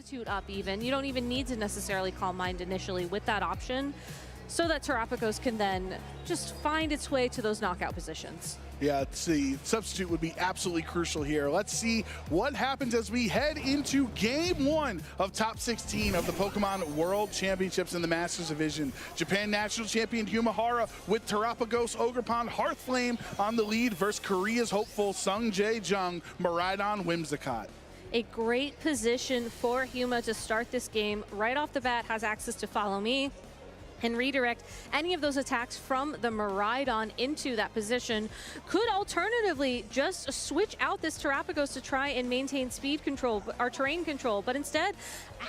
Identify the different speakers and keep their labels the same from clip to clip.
Speaker 1: Substitute up even. You don't even need to necessarily Calm Mind initially with that option, so that Terapagos can then just find its way to those knockout positions.
Speaker 2: Yeah, the substitute would be absolutely crucial here. Let's see what happens as we head into Game 1 of Top 16 of the Pokemon World Championships in the Masters Division. Japan National Champion Hyuma Hara with Terapagos Ogerpon Hearthflame on the lead versus Korea's hopeful Seang Jeang Miraidon Whimsicott.
Speaker 1: A great position for Hyuma to start this game. Right off the bat, has access to Follow Me and redirect any of those attacks from the Miraidon into that position. Could alternatively just switch out this Terapagos to try and maintain speed control or terrain control, but instead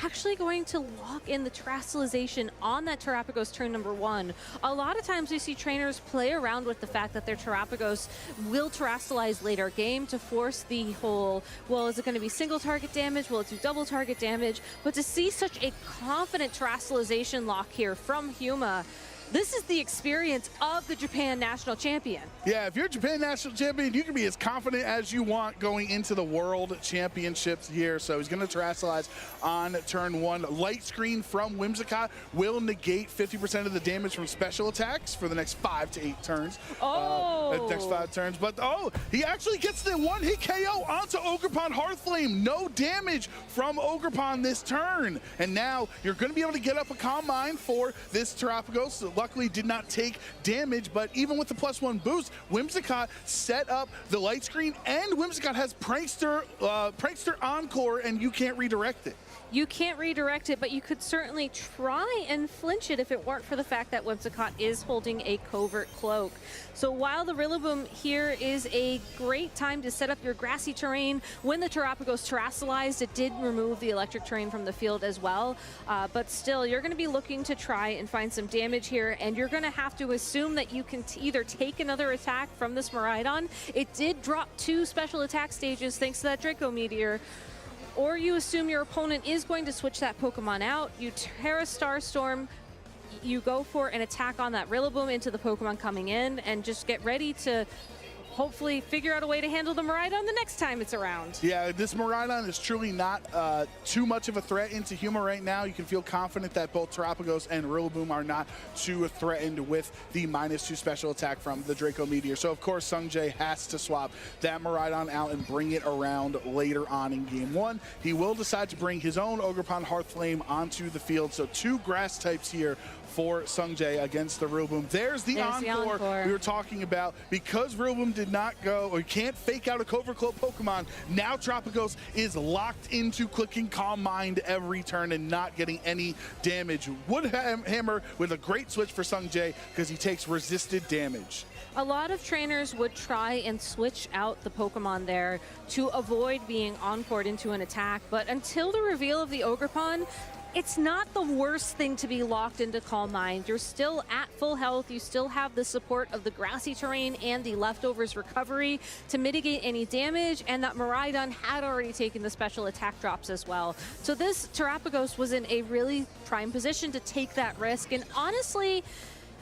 Speaker 1: actually going to lock in the Terastallization on that Terapagos turn number 1. A lot of times we see trainers play around with the fact that their Terapagos will Terastallize later game to force the whole, well, is it going to be single target damage? Will it do double target damage? But to see such a confident Terastallization lock here from Hyuma, this is the experience of the Japan National Champion.
Speaker 2: Yeah, if you're Japan National Champion, you can be as confident as you want going into the World Championships here. So he's going to Terastallize on turn 1. Light Screen from Whimsicott will negate 50% of the damage from special attacks for the next 5 to 8 turns. Next 5 turns. But he actually gets the one-hit KO onto Ogerpon Hearthflame. No damage from Ogerpon this turn. And now you're going to be able to get up a Calm Mind for this Terapagos. Luckily did not take damage, but even with the +1 boost, Whimsicott set up the Light Screen, and Whimsicott has Prankster Encore, and you can't redirect it.
Speaker 1: You can't redirect it, but you could certainly try and flinch it if it weren't for the fact that Whimsicott is holding a covert cloak. So while the Rillaboom here is a great time to set up your grassy terrain, when the Terapagos Terastallized, it did remove the electric terrain from the field as well. But still, you're going to be looking to try and find some damage here, and you're going to have to assume that you can either take another attack from this Miraidon. It did drop 2 special attack stages thanks to that Draco Meteor. Or you assume your opponent is going to switch that Pokemon out, you Terra Starstorm, you go for an attack on that Rillaboom into the Pokemon coming in, and just get ready to hopefully figure out a way to handle the Miraidon the next time it's around.
Speaker 2: Yeah, this Miraidon is truly not too much of a threat into Hyuma right now. You can feel confident that both Terapagos and Rillaboom are not too threatened with the -2 special attack from the Draco Meteor. So, of course, Seang has to swap that Miraidon out and bring it around later on in Game 1. He will decide to bring his own Ogerpon Hearthflame onto the field. So 2 grass types here for Seang against the Rillaboom. There's the encore we were talking about. Because Rillaboom did not go, or can't fake out a Covert Cloak Pokemon, now Terapagos is locked into clicking Calm Mind every turn and not getting any damage. Wood Hammer with a great switch for Seang because he takes resisted damage.
Speaker 1: A lot of trainers would try and switch out the Pokemon there to avoid being encored into an attack, but until the reveal of the Ogerpon, it's not the worst thing to be locked into Calm Mind. You're still at full health. You still have the support of the grassy terrain and the leftovers recovery to mitigate any damage, and that Miraidon had already taken the special attack drops as well. So this Terapagos was in a really prime position to take that risk, and honestly,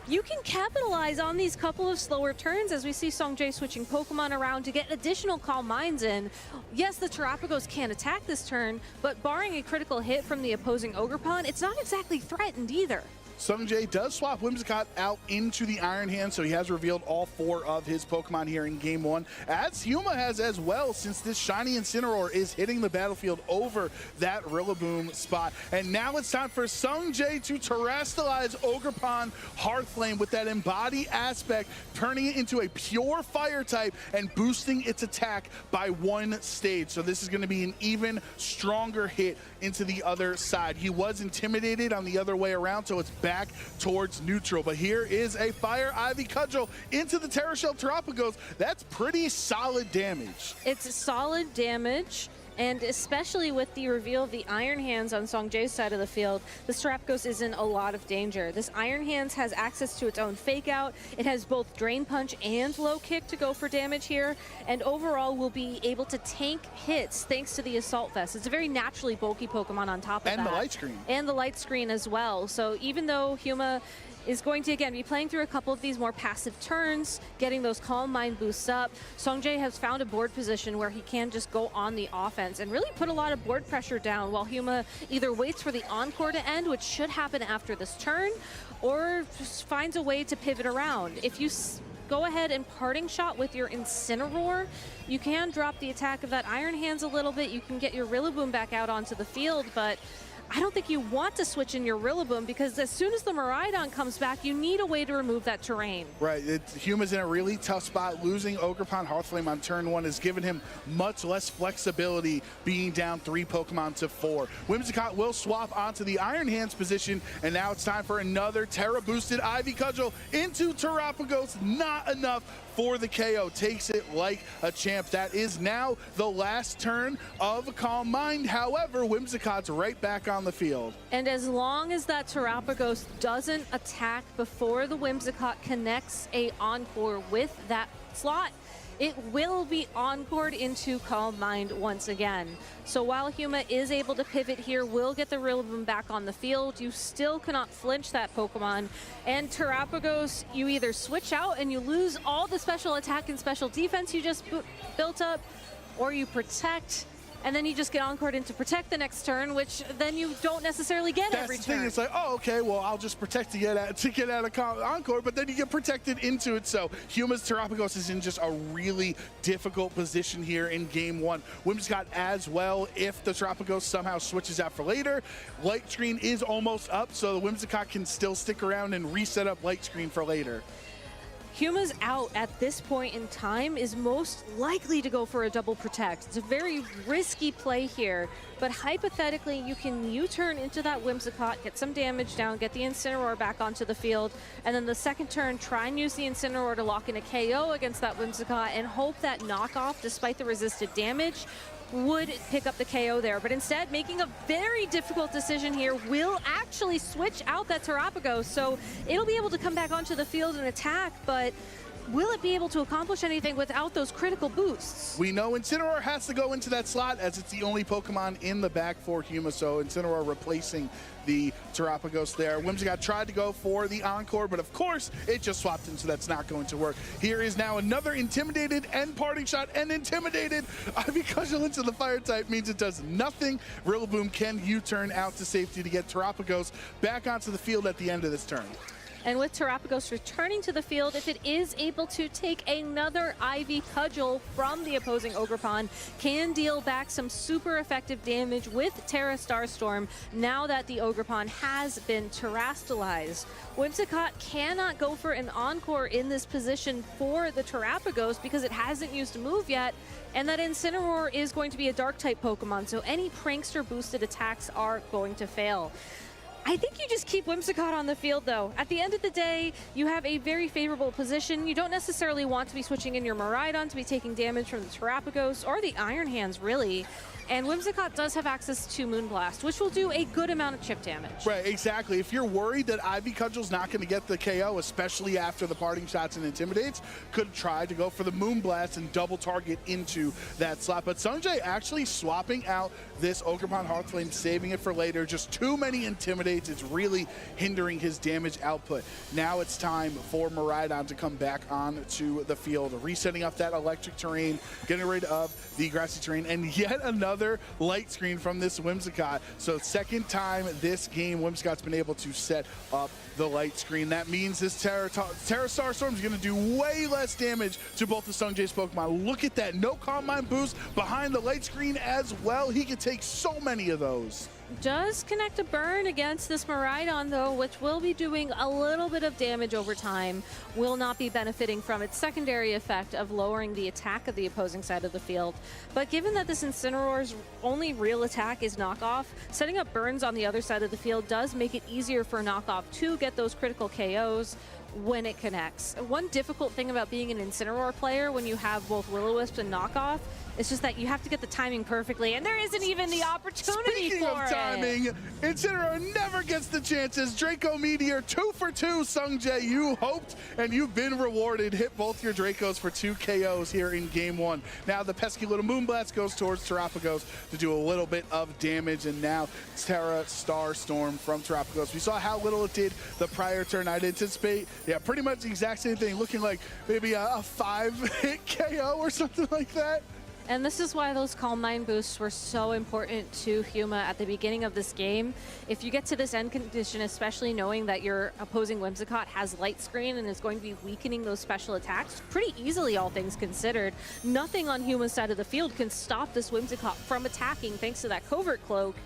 Speaker 1: you can capitalize on these couple of slower turns as we see Seang switching Pokemon around to get additional Calm Minds in. Yes, the Terapagos can attack this turn, but barring a critical hit from the opposing Ogerpon, it's not exactly threatened either.
Speaker 2: Seang does swap Whimsicott out into the Iron Hand, so he has revealed all 4 of his Pokemon here in Game 1, as Hyuma has as well, since this Shiny Incineroar is hitting the battlefield over that Rillaboom spot. And now it's time for Seang to Terastallize Ogerpon Hearthflame with that Embody aspect, turning it into a pure Fire type and boosting its attack by 1 stage. So this is going to be an even stronger hit into the other side. He was intimidated on the other way around, so it's back towards neutral. But here is a Fire Ivy Cudgel into the Terra Shell Terapagos. That's pretty solid damage.
Speaker 1: It's solid damage. And especially with the reveal of the Iron Hands on Seang side of the field, this Terapagos is in a lot of danger. This Iron Hands has access to its own Fake Out. It has both Drain Punch and Low Kick to go for damage here, and overall will be able to tank hits thanks to the Assault Vest. It's a very naturally bulky Pokemon on top of that.
Speaker 2: And the Light Screen.
Speaker 1: And the Light Screen as well. So even though Hyuma is going to, again, be playing through a couple of these more passive turns, getting those Calm Mind boosts up. Seang has found a board position where he can just go on the offense and really put a lot of board pressure down, while Hyuma either waits for the encore to end, which should happen after this turn, or just finds a way to pivot around. If you go ahead and parting shot with your Incineroar, you can drop the attack of that Iron Hands a little bit. You can get your Rillaboom back out onto the field, but I don't think you want to switch in your Rillaboom, because as soon as the Miraidon comes back, you need a way to remove that terrain.
Speaker 2: Right, Huma's in a really tough spot. Losing Ogerpon Hearthflame on turn 1 has given him much less flexibility, being down 3 Pokemon to 4. Whimsicott will swap onto the Iron Hands position, and now it's time for another Terra-boosted Ivy Cudgel into Terapagos. Not enough for the KO. Takes it like a champ. That is now the last turn of Calm Mind. However, Whimsicott's right back on the field.
Speaker 1: And as long as that Terapagos doesn't attack before the Whimsicott connects a Encore with that slot, it will be encored into Calm Mind once again. So while Hyuma is able to pivot here, will get the Rillaboom back on the field, you still cannot flinch that Pokemon. And Terapagos, you either switch out and you lose all the special attack and special defense you just built up, or you protect, and then you just get encored into protect the next turn, which then you don't necessarily get every turn.
Speaker 2: That's the thing. It's like, oh, okay, well, I'll just protect to get out of encore, but then you get protected into it. So Huma's Terapagos is in just a really difficult position here in game 1. Whimsicott as well, if the Terapagos somehow switches out for later. Light Screen is almost up, so the Whimsicott can still stick around and reset up Light Screen for later.
Speaker 1: Hyuma's out at this point in time is most likely to go for a double protect. It's a very risky play here, but hypothetically you can U-turn into that Whimsicott, get some damage down, get the Incineroar back onto the field, and then the second turn try and use the Incineroar to lock in a KO against that Whimsicott and hope that knockoff, despite the resisted damage, would pick up the KO there. But instead, making a very difficult decision here, will actually switch out that Terapagos. So it'll be able to come back onto the field and attack, but will it be able to accomplish anything without those critical boosts?
Speaker 2: We know Incineroar has to go into that slot, as it's the only Pokemon in the back for Hyuma, so Incineroar replacing the Terapagos there. Whimsicott tried to go for the Encore, but of course it just swapped in, so that's not going to work. Here is now another Intimidated and Parting Shot and Intimidated. Ivy Cudgel into the Fire type means it does nothing. Rillaboom can U-turn out to safety to get Terapagos back onto the field at the end of this turn.
Speaker 1: And with Terapagos returning to the field, if it is able to take another Ivy Cudgel from the opposing Ogerpon, can deal back some super effective damage with Terra Starstorm now that the Ogerpon has been terastallized. Whimsicott cannot go for an Encore in this position for the Terapagos because it hasn't used a move yet, and that Incineroar is going to be a Dark-type Pokemon, so any Prankster boosted attacks are going to fail. I think you just keep Whimsicott on the field, though. At the end of the day, you have a very favorable position. You don't necessarily want to be switching in your Miraidon to be taking damage from the Terapagos or the Iron Hands, really. And Whimsicott does have access to Moonblast, which will do a good amount of chip damage.
Speaker 2: Right, exactly. If you're worried that Ivy Cudgel's not going to get the KO, especially after the Parting Shots and Intimidates, could try to go for the Moonblast and double target into that slot. But Seang actually swapping out this Ogerpon Hearthflame, saving it for later. Just too many Intimidates. It's really hindering his damage output. Now it's time for Miraidon to come back onto the field, resetting up that electric terrain, getting rid of the grassy terrain, and yet another Light Screen from this Whimsicott. So second time this game, Whimsicott's been able to set up the Light Screen. That means this Terra Starstorm is going to do way less damage to both the Seang's Pokemon. Look at that, no Calm Mind boost behind the Light Screen as well. He can take so many of those.
Speaker 1: Does connect a burn against this Miraidon, though, which will be doing a little bit of damage over time. Will not be benefiting from its secondary effect of lowering the attack of the opposing side of the field. But given that this Incineroar's only real attack is knockoff, setting up burns on the other side of the field does make it easier for knockoff to get those critical KOs when it connects. One difficult thing about being an Incineroar player when you have both Will-O-Wisp and knockoff It's just that you have to get the timing perfectly, and there isn't even the opportunity
Speaker 2: Speaking
Speaker 1: for
Speaker 2: of timing,
Speaker 1: it.
Speaker 2: Incineroar never gets the chances. Draco Meteor 2 for 2. Sungjae, you hoped and you've been rewarded. Hit both your Dracos for 2 KOs here in game 1. Now the pesky little Moonblast goes towards Terapagos to do a little bit of damage, and now Terra Star Storm from Terapagos. We saw how little it did the prior turn. I'd anticipate, yeah, pretty much the exact same thing, looking like maybe a 5-hit KO or something like that.
Speaker 1: And this is why those Calm Mind boosts were so important to Hyuma at the beginning of this game. If you get to this end condition, especially knowing that your opposing Whimsicott has Light Screen and is going to be weakening those special attacks pretty easily, all things considered, nothing on Hyuma's side of the field can stop this Whimsicott from attacking thanks to that Covert Cloak.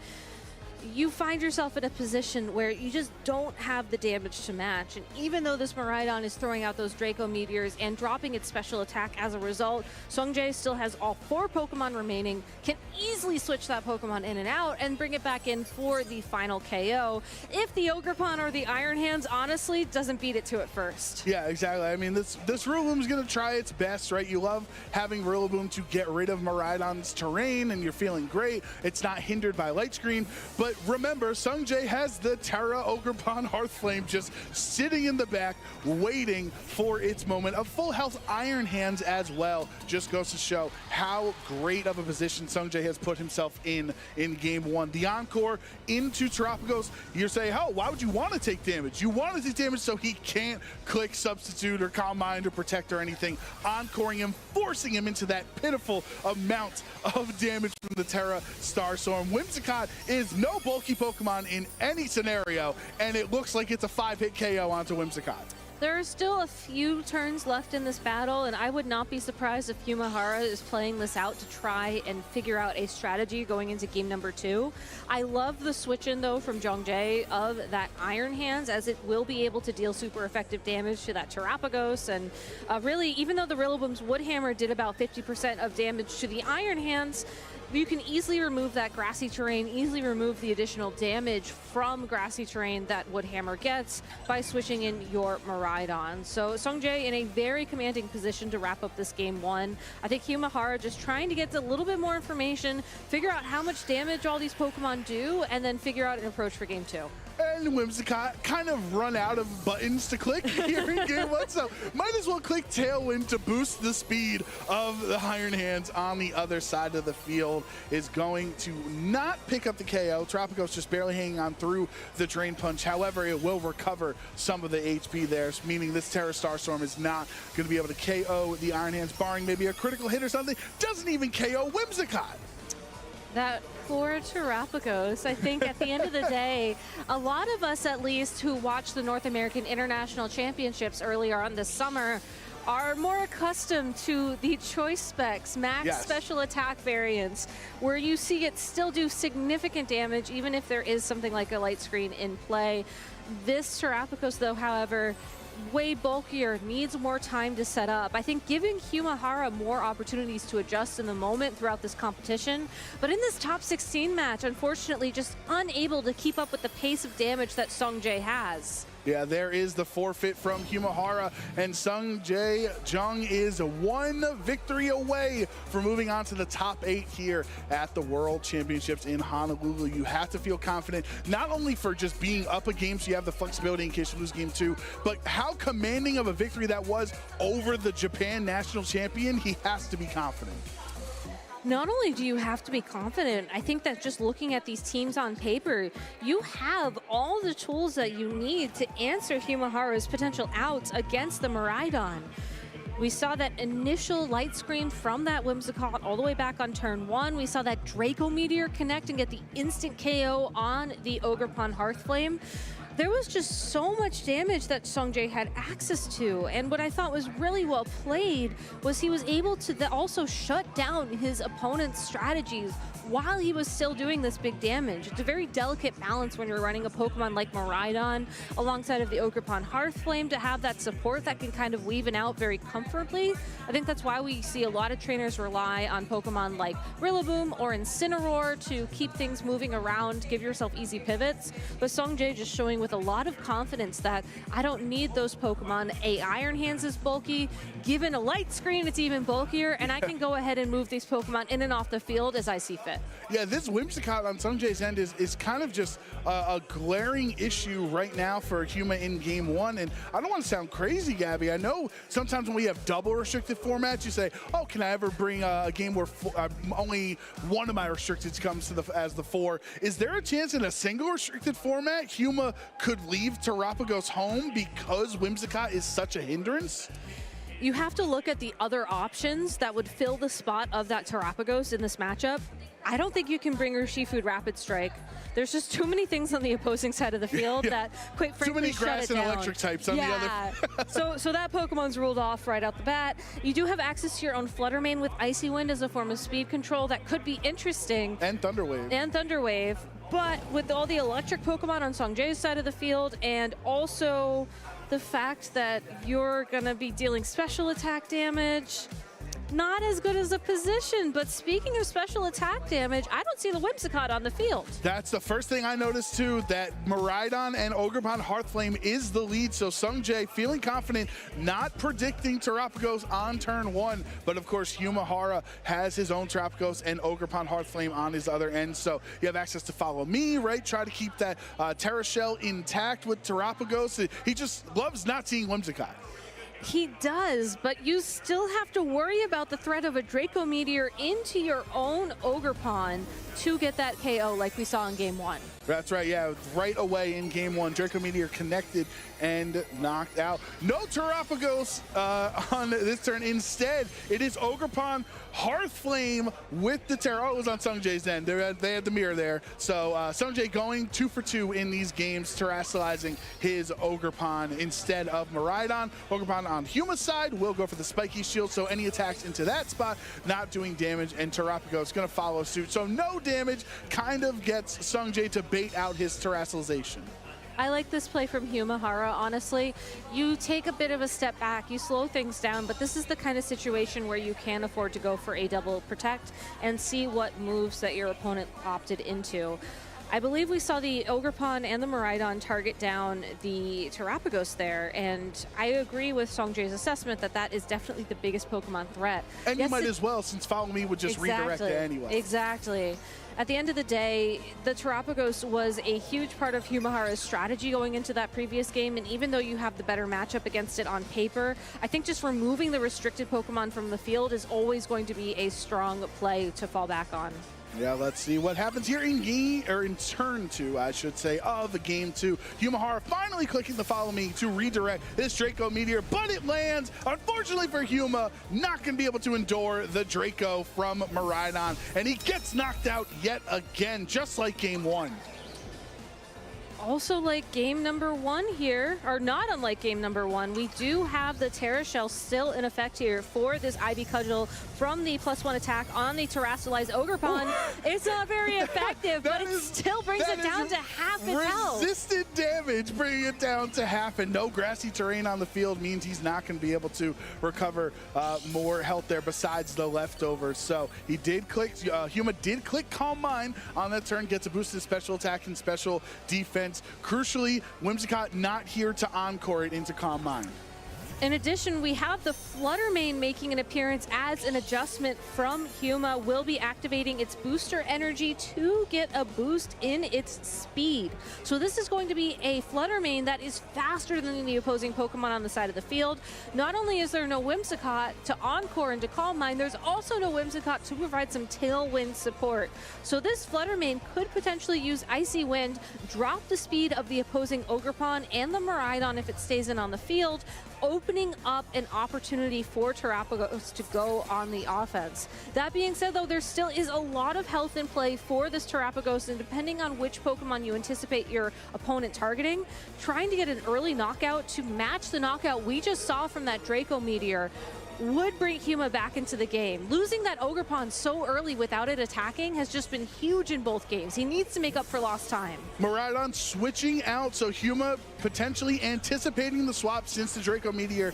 Speaker 1: You find yourself in a position where you just don't have the damage to match. And even though this Miraidon is throwing out those Draco Meteors and dropping its special attack as a result, Sungjae still has all 4 Pokemon remaining, can easily switch that Pokemon in and out and bring it back in for the final KO. If the Ogerpon or the Iron Hands honestly doesn't beat it to it first.
Speaker 2: Yeah, exactly. I mean, this Rillaboom's going to try its best, right? You love having Rillaboom to get rid of Miraidon's terrain, and you're feeling great. It's not hindered by Light Screen, but remember, Sungjae has the Terra Ogerpon Hearthflame just sitting in the back, waiting for its moment. A full health Iron Hands as well just goes to show how great of a position Sungjae has put himself in game 1. The Encore into Terapagos, you're saying, oh, why would you want to take damage? You want to take damage so he can't click Substitute or Calm Mind or Protect or anything, encoring him, forcing him into that pitiful amount of damage from the Terra Starstorm. Whimsicott is no bulky Pokemon in any scenario, and it looks like it's a 5-hit KO onto Whimsicott.
Speaker 1: There are still a few turns left in this battle, and I would not be surprised if Hara is playing this out to try and figure out a strategy going into game number 2. I love the switch-in, though, from Jeang of that Iron Hands, as it will be able to deal super effective damage to that Terapagos. And really, even though the Rillaboom's Wood Hammer did about 50% of damage to the Iron Hands, you can easily remove that grassy terrain, easily remove the additional damage from grassy terrain that Wood Hammer gets by switching in your Miraidon. So Sungjae in a very commanding position to wrap up this game 1. I think Hara just trying to get a little bit more information, figure out how much damage all these Pokemon do, and then figure out an approach for game 2.
Speaker 2: And Whimsicott kind of run out of buttons to click here in game 1, so might as well click Tailwind to boost the speed of the Iron Hands on the other side of the field. Is going to not pick up the KO. Terapagos just barely hanging on through the Drain Punch. However, it will recover some of the HP there, meaning this Terra Starstorm is not going to be able to KO the Iron Hands, barring maybe a critical hit or something. Doesn't even KO Whimsicott.
Speaker 1: That poor Terapagos, I think at the end of the day, a lot of us at least who watched the North American International Championships earlier on this summer are more accustomed to the choice specs, max special attack variants, where you see it still do significant damage even if there is something like a Light Screen in play. This Terapagos, though, however, way bulkier, needs more time to set up. I think giving Hara more opportunities to adjust in the moment throughout this competition, but in this top 16 match, unfortunately just unable to keep up with the pace of damage that Sungjae has.
Speaker 2: Yeah, there is the forfeit from Hara, and Jeang is 1 victory away from moving on to the top 8 here at the World Championships in Honolulu. You have to feel confident, not only for just being up a game so you have the flexibility in case you lose game 2, but how commanding of a victory that was over the Japan national champion. He has to be confident.
Speaker 1: Not only do you have to be confident, I think that just looking at these teams on paper, you have all the tools that you need to answer Hara's potential outs against the Miraidon. We saw that initial Light Screen from that Whimsicott all the way back on turn 1. We saw that Draco Meteor connect and get the instant KO on the Ogerpon Hearthflame. There was just so much damage that Sungjae had access to, and what I thought was really well played was he was able to also shut down his opponent's strategies while he was still doing this big damage. It's a very delicate balance when you're running a Pokemon like Miraidon alongside of the Ogerpon Hearthflame to have that support that can kind of weave it out very comfortably. I think that's why we see a lot of trainers rely on Pokemon like Rillaboom or Incineroar to keep things moving around, give yourself easy pivots. But Sungjae just showing with a lot of confidence that I don't need those Pokemon. Iron Hands is bulky. Given a light screen, it's even bulkier, and I can go ahead and move these Pokemon in and off the field as I see fit.
Speaker 2: Yeah, this Whimsicott on Seungjae's end is kind of just a glaring issue right now for Hyuma in Game 1. And I don't want to sound crazy, Gabby. I know sometimes when we have double restricted formats, you say, oh, can I ever bring a game where only one of my restricted comes to as the 4? Is there a chance in a single restricted format Hyuma could leave Terapagos home because Whimsicott is such a hindrance?
Speaker 1: You have to look at the other options that would fill the spot of that Terapagos in this matchup. I don't think you can bring Urshifu Rapid Strike. There's just too many things on the opposing side of the field that, quite frankly,
Speaker 2: too many grass and
Speaker 1: down.
Speaker 2: electric types on the other.
Speaker 1: so that Pokemon's ruled off right out the bat. You do have access to your own Flutter Mane with Icy Wind as a form of speed control that could be interesting.
Speaker 2: And Thunder Wave.
Speaker 1: And Thunder Wave. But with all the electric Pokemon on Seungjae's side of the field, and also the fact that you're going to be dealing special attack damage, not as good as a position. But speaking of special attack damage, I don't see the Whimsicott on the field.
Speaker 2: That's the first thing I noticed too, that Miraidon and Ogerpon Hearthflame is the lead. So Seungjae feeling confident, not predicting Terapagos on turn 1. But of course, Hyuma Hara has his own Terapagos and Ogerpon Hearthflame on his other end. So you have access to Follow Me, right? Try to keep that Terra Shell intact with Terapagos. He just loves not seeing Whimsicott.
Speaker 1: He does, but you still have to worry about the threat of a Draco Meteor into your own Ogerpon to get that KO like we saw in Game 1.
Speaker 2: That's right, yeah, right away in Game 1, Draco Meteor connected and knocked out. No Terapagos on this turn. Instead, it is Ogerpon Hearthflame with the Terra. Oh, it was on Seungjae's end. They had the mirror there. So Seungjae going 2 for 2 in these games, terrestrializing his Ogerpon instead of Miraidon. Ogerpon on Hyuma's side will go for the Spiky Shield, so any attacks into that spot not doing damage, and Terapagos going to follow suit. So no damage, kind of gets Seungjae to bait out his terrestrialization.
Speaker 1: I like this play from Hyuma Hara, honestly. You take a bit of a step back, you slow things down, but this is the kind of situation where you can afford to go for a double protect and see what moves that your opponent opted into. I believe we saw the Ogerpon and the Miraidon target down the Terapagos there, and I agree with Seungjae's assessment that that is definitely the biggest Pokemon threat.
Speaker 2: And yes, you might as well, since Follow Me would just redirect it anyway.
Speaker 1: Exactly. At the end of the day, the Terapagos was a huge part of Hyuma Hara's strategy going into that previous game, and even though you have the better matchup against it on paper, I think just removing the restricted Pokemon from the field is always going to be a strong play to fall back on.
Speaker 2: Yeah, let's see what happens here in turn 2, I should say, of the Game 2. Hyuma Hara finally clicking the Follow Me to redirect this Draco Meteor, but it lands. Unfortunately for Hyuma, not going to be able to endure the Draco from Miraidon, and he gets knocked out yet again, just like Game 1.
Speaker 1: Also, like game number 1 here, or not unlike game number 1, we do have the Terra Shell still in effect here for this Ivy Cudgel from the +1 attack on the Terrestrialized Ogerpon. It's not very effective, but it still brings it down to half its health.
Speaker 2: Resisted damage, bringing it down to half, and no grassy terrain on the field means he's not going to be able to recover more health there besides the leftovers. So he did click, Hyuma did click Calm Mind on that turn, gets a boosted special attack and special defense. Crucially, Whimsicott not here to encore it into Calm Mind.
Speaker 1: In addition, we have the Flutter Mane making an appearance as an adjustment from Hyuma. Will be activating its booster energy to get a boost in its speed. So this is going to be a Flutter Mane that is faster than the opposing Pokemon on the side of the field. Not only is there no Whimsicott to encore and to Calm Mind, there's also no Whimsicott to provide some Tailwind support. So this Flutter Mane could potentially use Icy Wind, drop the speed of the opposing Ogerpon and the Miraidon if it stays in on the field, opening up an opportunity for Terapagos to go on the offense. That being said, though, there still is a lot of health in play for this Terapagos, and depending on which Pokemon you anticipate your opponent targeting, trying to get an early knockout to match the knockout we just saw from that Draco Meteor would bring Hyuma back into the game. Losing that Ogerpon so early without it attacking has just been huge in both games. He needs to make up for lost time.
Speaker 2: Miraidon switching out, so Hyuma potentially anticipating the swap since the Draco Meteor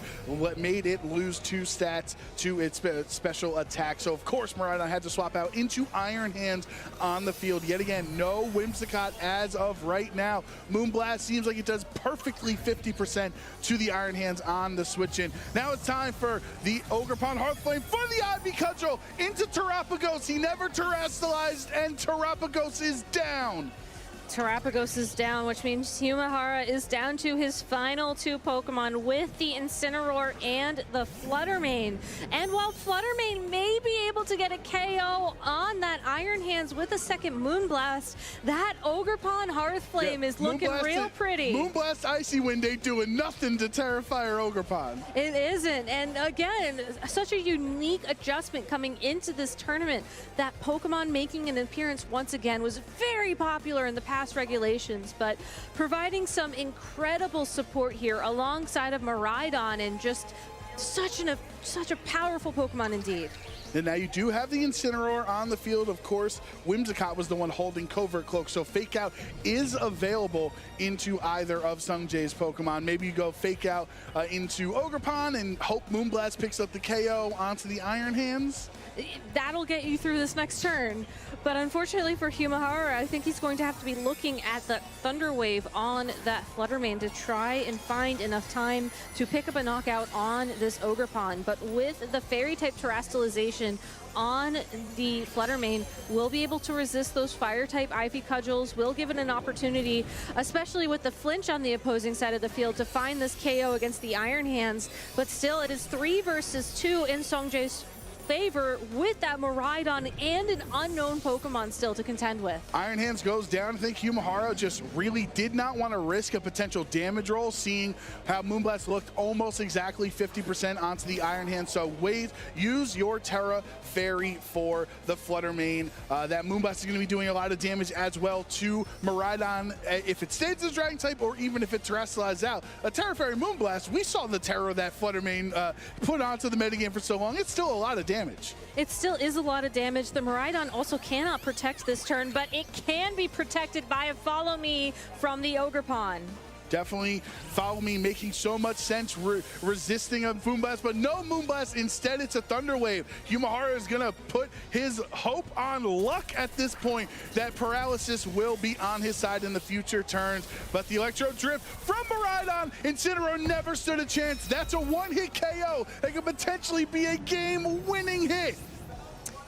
Speaker 2: made it lose 2 stats to its special attack. So of course Miraidon had to swap out into Iron Hands on the field. Yet again, no Whimsicott as of right now. Moonblast seems like it does perfectly 50% to the Iron Hands on the switch in. Now it's time for the Ogerpon Hearthflame for the Ivy Cudgel into Terrapagos. He never terrestrialized and Terrapagos is down.
Speaker 1: Terrapagos is down, which means Hyuma Hara is down to his final 2 Pokemon with the Incineroar and the Fluttermane. And while Fluttermane may be able to get a KO on that Iron Hands with a second Moonblast, that Ogerpon Hearthflame is looking real pretty.
Speaker 2: Moonblast Icy Wind ain't doing nothing to Terrifier Ogerpon.
Speaker 1: It isn't, and again, such a unique adjustment coming into this tournament. That Pokemon making an appearance once again was very popular in the past regulations, but providing some incredible support here alongside of Miraidon, and just such a powerful Pokemon indeed.
Speaker 2: And now you do have the Incineroar on the field. Of course, Whimsicott was the one holding Covert Cloak, so Fake Out is available into either of Sungjae's Pokemon. Maybe you go Fake Out into Ogerpon and hope Moonblast picks up the KO onto the Iron Hands.
Speaker 1: That'll get you through this next turn. But unfortunately for Hyuma Hara, I think he's going to have to be looking at the Thunder Wave on that Fluttermane to try and find enough time to pick up a knockout on this Ogerpon. But with the Fairy-type Terrestrialization on the Fluttermane, will be able to resist those Fire-type Ivy Cudgels, will give it an opportunity, especially with the flinch on the opposing side of the field, to find this KO against the Iron Hands. But still, it is 3 versus 2 in Sungjae's favor with that Miraidon and an unknown Pokemon still to contend with.
Speaker 2: Iron Hands goes down. I think Hyuma Hara just really did not want to risk a potential damage roll, seeing how Moonblast looked almost exactly 50% onto the Iron Hands. So wait, use your Terra Fairy for the Fluttermane. That Moonblast is going to be doing a lot of damage as well to Miraidon if it stays as Dragon type, or even if it terrestrializes out. A Terra Fairy Moonblast, we saw the terror that Fluttermane put onto the metagame for so long. It's still a lot of damage.
Speaker 1: It still is a lot of damage. The Miraidon also cannot protect this turn, but it can be protected by a Follow Me from the Ogerpon.
Speaker 2: Definitely Follow Me making so much sense, resisting a Moonblast, but no Moonblast. Instead, it's a Thunder Wave. Hyuma Hara is going to put his hope on luck at this point that Paralysis will be on his side in the future turns. But the Electro Drift from Miraidon, Incineroar never stood a chance. That's a one-hit KO. That could potentially be a game-winning hit.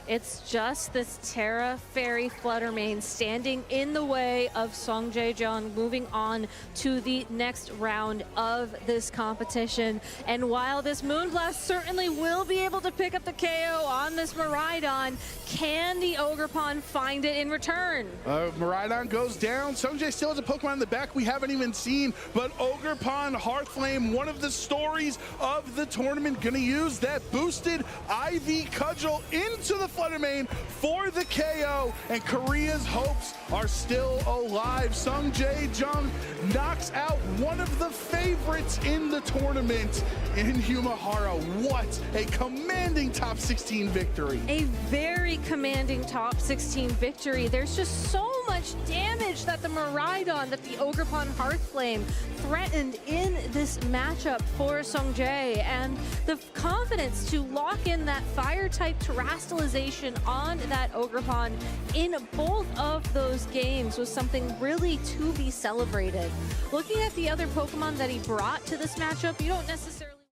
Speaker 1: It's just this Terra Fairy Fluttermane standing in the way of Jeang, moving on to the next round of this competition. And while this Moonblast certainly will be able to pick up the KO on this Miraidon, can the Ogerpon find it in return?
Speaker 2: Miraidon goes down. Sungjae still has a Pokemon in the back we haven't even seen, but Ogerpon Hearthflame, one of the stories of the tournament, gonna use that boosted Ivy Cudgel into the Fluttermane for the KO, and Korea's hopes are still alive. Jeang knocks out one of the favorites in the tournament in Hyuma Hara. What a commanding top 16 victory.
Speaker 1: A very commanding top 16 victory. There's just so much damage that the Miraidon, that the Ogerpon Hearthflame threatened in this matchup for Jeang, and the confidence to lock in that Fire-type Terrestrialization on that Ogerpon in both of those games was something really to be celebrated. Looking at the other Pokemon that he brought to this matchup, you don't necessarily